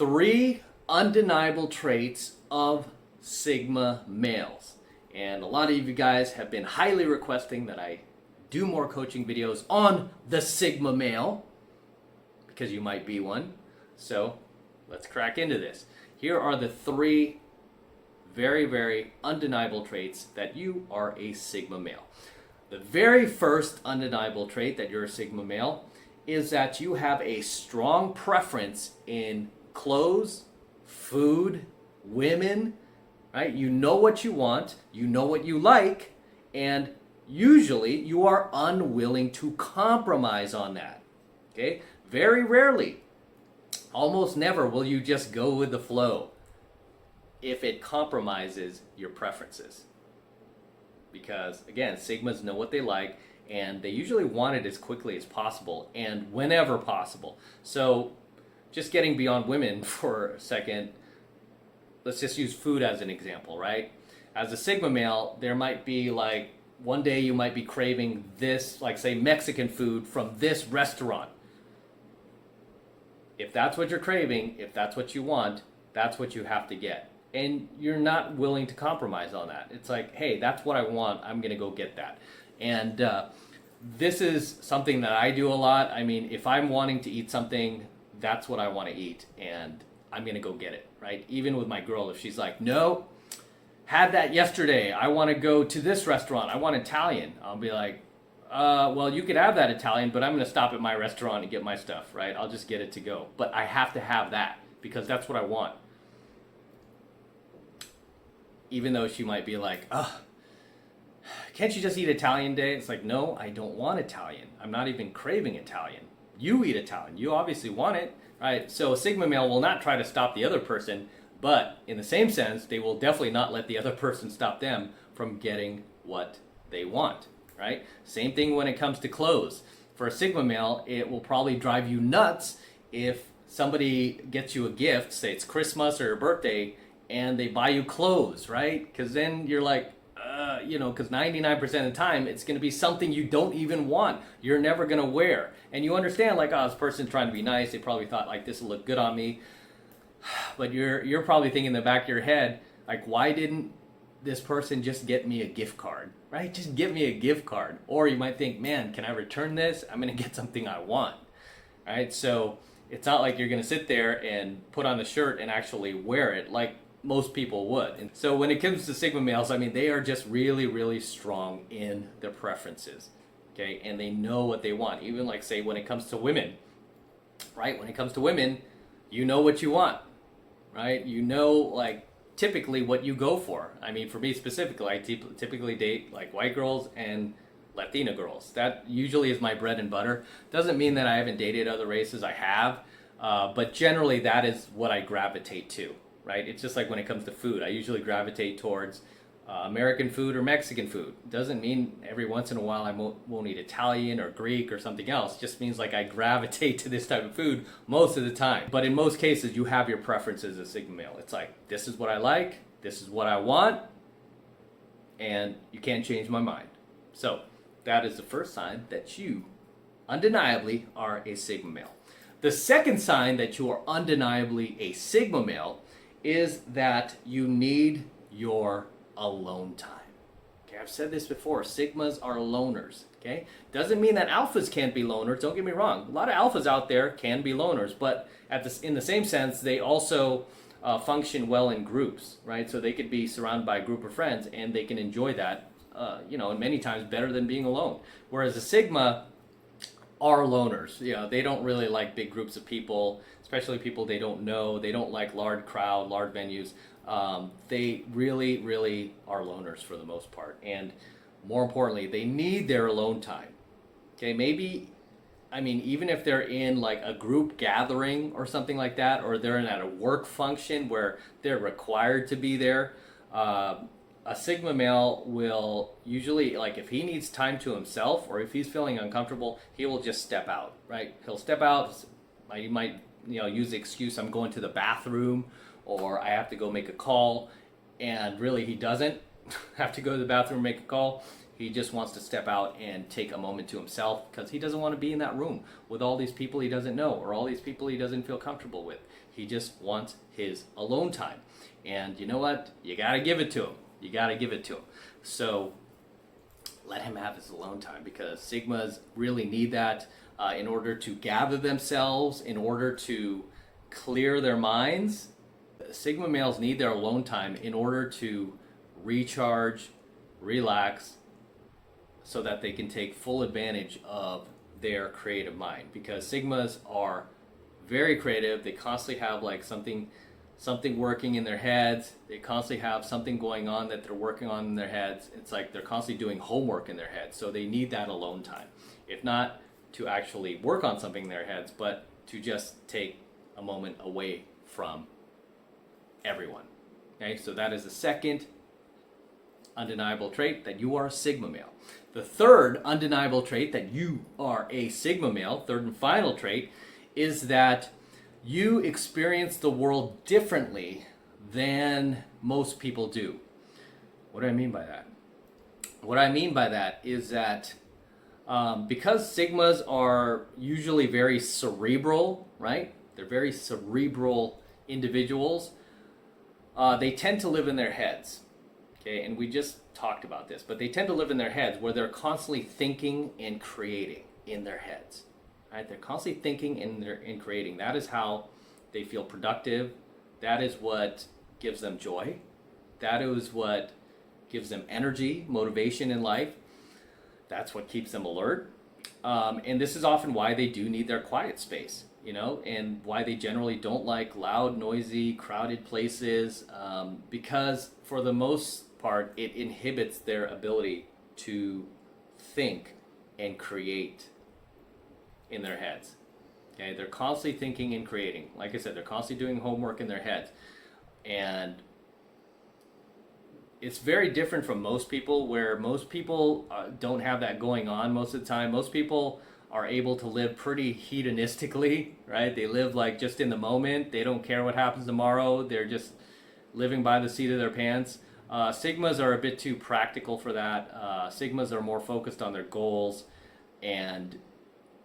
3 undeniable traits of Sigma males. And a lot of you guys have been highly requesting that I do more coaching videos on the Sigma male, because you might be one. So let's crack into this. Here are the 3 very, very undeniable traits that you are a Sigma male. The very first undeniable trait that you're a Sigma male is that you have a strong preference in clothes, food, women, right? You know what you want, you know what you like, and usually you are unwilling to compromise on that. Okay? Very rarely, almost never will you just go with the flow if it compromises your preferences. Because again, Sigmas know what they like, and they usually want it as quickly as possible and whenever possible. So just getting beyond women for a second, let's just use food as an example, right? As a Sigma male, there might be like one day you might be craving this, like say Mexican food from this restaurant. If that's what you're craving, if that's what you want, that's what you have to get. And you're not willing to compromise on that. It's like, hey, that's what I want, I'm gonna go get that. And this is something that I do a lot. I mean, if I'm wanting to eat something, that's what I want to eat, and I'm gonna go get it, right? Even with my girl, if she's like, no, had that yesterday, I want to go to this restaurant, I want Italian, I'll be like, well, you could have that Italian, but I'm gonna stop at my restaurant and get my stuff, right? I'll just get it to go. But I have to have that because that's what I want. Even though she might be like, can't you just eat Italian day? It's like, no, I don't want Italian. I'm not even craving Italian. You eat Italian. You obviously want it, right? So a Sigma male will not try to stop the other person, but in the same sense, they will definitely not let the other person stop them from getting what they want, right? Same thing when it comes to clothes. For a Sigma male, it will probably drive you nuts if somebody gets you a gift, say it's Christmas or your birthday, and they buy you clothes, right? Because then you're like, because 99% of the time, it's going to be something you don't even want. You're never going to wear. And you understand, like, oh, this person's trying to be nice. They probably thought, like, this will look good on me. But you're probably thinking in the back of your head, like, why didn't this person just get me a gift card, right? Just give me a gift card. Or you might think, man, can I return this? I'm going to get something I want, right? So it's not like you're going to sit there and put on the shirt and actually wear it like most people would. And so when it comes to Sigma males, I mean, they are just really, really strong in their preferences, okay? And they know what they want. Even like, say, when it comes to women, right? When it comes to women, you know what you want, right? You know, like, typically what you go for. I mean, for me specifically, I typically date like white girls and Latina girls. That usually is my bread and butter. Doesn't mean that I haven't dated other races. I have, but generally that is what I gravitate to. Right? It's just like when it comes to food. I usually gravitate towards American food or Mexican food. Doesn't mean every once in a while I won't eat Italian or Greek or something else. Just means like I gravitate to this type of food most of the time. But in most cases, you have your preferences as a Sigma male. It's like, this is what I like, this is what I want, and you can't change my mind. So that is the first sign that you undeniably are a Sigma male. The second sign that you are undeniably a Sigma male is that you need your alone time. Okay, I've said this before, Sigmas are loners, okay? Doesn't mean that alphas can't be loners, don't get me wrong. A lot of alphas out there can be loners, but in the same sense, they also function well in groups, right? So they could be surrounded by a group of friends and they can enjoy that, and many times better than being alone. Whereas a Sigma are loners. They don't really like big groups of people, especially people they don't know. They don't like large crowd, large venues. They really, really are loners for the most part. And more importantly, they need their alone time. Okay, maybe, I mean, even if they're in like a group gathering or something like that, or they're in at a work function where they're required to be there, a Sigma male will usually, like, if he needs time to himself or if he's feeling uncomfortable, he will just step out, right? He'll step out. He might, use the excuse, I'm going to the bathroom, or I have to go make a call, and really he doesn't have to go to the bathroom and make a call. He just wants to step out and take a moment to himself because he doesn't want to be in that room with all these people he doesn't know or all these people he doesn't feel comfortable with. He just wants his alone time. And you know what? You got to give it to him. You got to give it to him. So let him have his alone time, because Sigmas really need that in order to gather themselves, in order to clear their minds. Sigma males need their alone time in order to recharge, relax, so that they can take full advantage of their creative mind. Because Sigmas are very creative. They constantly have like something working in their heads. They constantly have something going on that they're working on in their heads. It's like they're constantly doing homework in their heads. So they need that alone time. If not to actually work on something in their heads, but to just take a moment away from everyone. Okay, so that is the second undeniable trait, that you are a Sigma male. The third undeniable trait that you are a Sigma male, third and final trait, is that you experience the world differently than most people do. What do I mean by that? What I mean by that is that because Sigmas are usually very cerebral, right? They're very cerebral individuals. They tend to live in their heads. Okay, and we just talked about this, but they tend to live in their heads where they're constantly thinking and creating in their heads. Right? They're constantly thinking and creating. That is how they feel productive. That is what gives them joy. That is what gives them energy, motivation in life. That's what keeps them alert. And this is often why they do need their quiet space, you know, and why they generally don't like loud, noisy, crowded places, because for the most part, it inhibits their ability to think and create in their heads. Okay, they're constantly thinking and creating. Like I said, they're constantly doing homework in their heads. And it's very different from most people, where most people don't have that going on most of the time. Most people are able to live pretty hedonistically, right? They live like just in the moment. They don't care what happens tomorrow. They're just living by the seat of their pants. Sigmas are a bit too practical for that. Sigmas are more focused on their goals and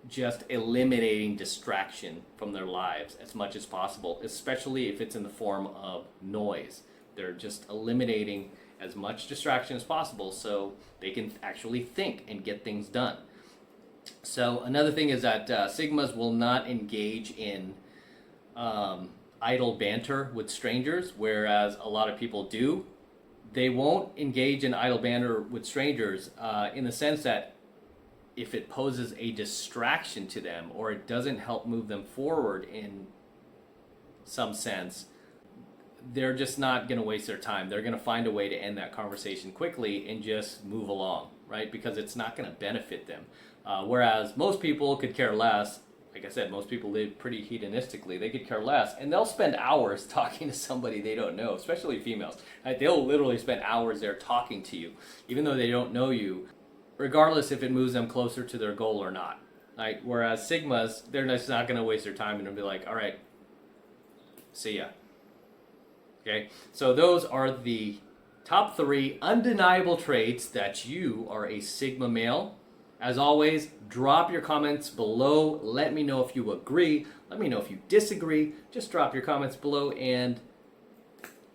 just eliminating distraction from their lives as much as possible, especially if it's in the form of noise. They're just eliminating as much distraction as possible so they can actually think and get things done. So another thing is that Sigmas will not engage in idle banter with strangers, whereas a lot of people do. They won't engage in idle banter with strangers in the sense that if it poses a distraction to them or it doesn't help move them forward in some sense, they're just not going to waste their time. They're going to find a way to end that conversation quickly and just move along, right? Because it's not going to benefit them. Whereas most people could care less. Like I said, most people live pretty hedonistically. They could care less, and they'll spend hours talking to somebody they don't know, especially females. Right? They'll literally spend hours there talking to you, even though they don't know you, regardless if it moves them closer to their goal or not. Right? Whereas Sigmas, they're just not going to waste their time and they'll be like, all right, see ya. Okay, so those are the top 3 undeniable traits that you are a Sigma male. As always, drop your comments below. Let me know if you agree. Let me know if you disagree. Just drop your comments below and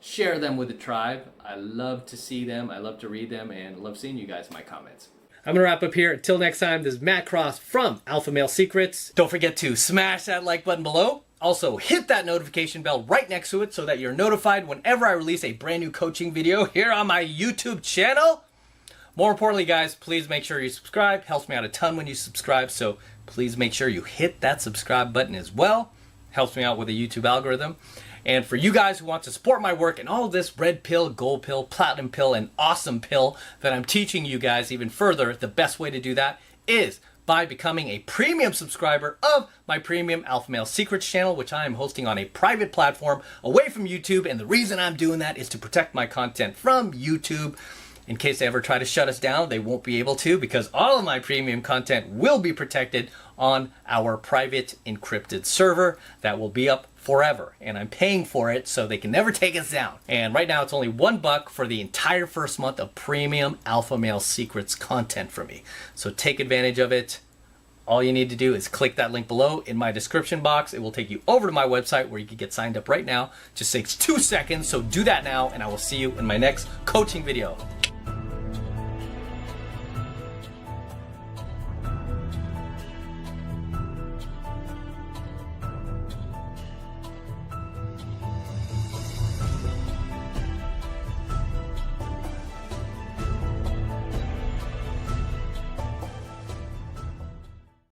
share them with the tribe. I love to see them. I love to read them and love seeing you guys in my comments. I'm going to wrap up here. Until next time, this is Matt Cross from AlphaMaleSecrets. Don't forget to smash that like button below. Also, hit that notification bell right next to it so that you're notified whenever I release a brand new coaching video here on my YouTube channel. More importantly, guys, please make sure you subscribe. Helps me out a ton when you subscribe, so please make sure you hit that subscribe button as well. Helps me out with the YouTube algorithm. And for you guys who want to support my work and all of this red pill, gold pill, platinum pill, and awesome pill that I'm teaching you guys even further, the best way to do that is by becoming a premium subscriber of my premium AlphaMaleSecrets channel, which I am hosting on a private platform away from YouTube. And the reason I'm doing that is to protect my content from YouTube. In case they ever try to shut us down, they won't be able to, because all of my premium content will be protected on our private encrypted server that will be up forever, and I'm paying for it so they can never take us down. And right now it's only $1 for the entire first month of premium Alpha Male Secrets content from me. So take advantage of it. All you need to do is click that link below in my description box. It will take you over to my website where you can get signed up right now. Just takes 2 seconds, so do that now, and I will see you in my next coaching video.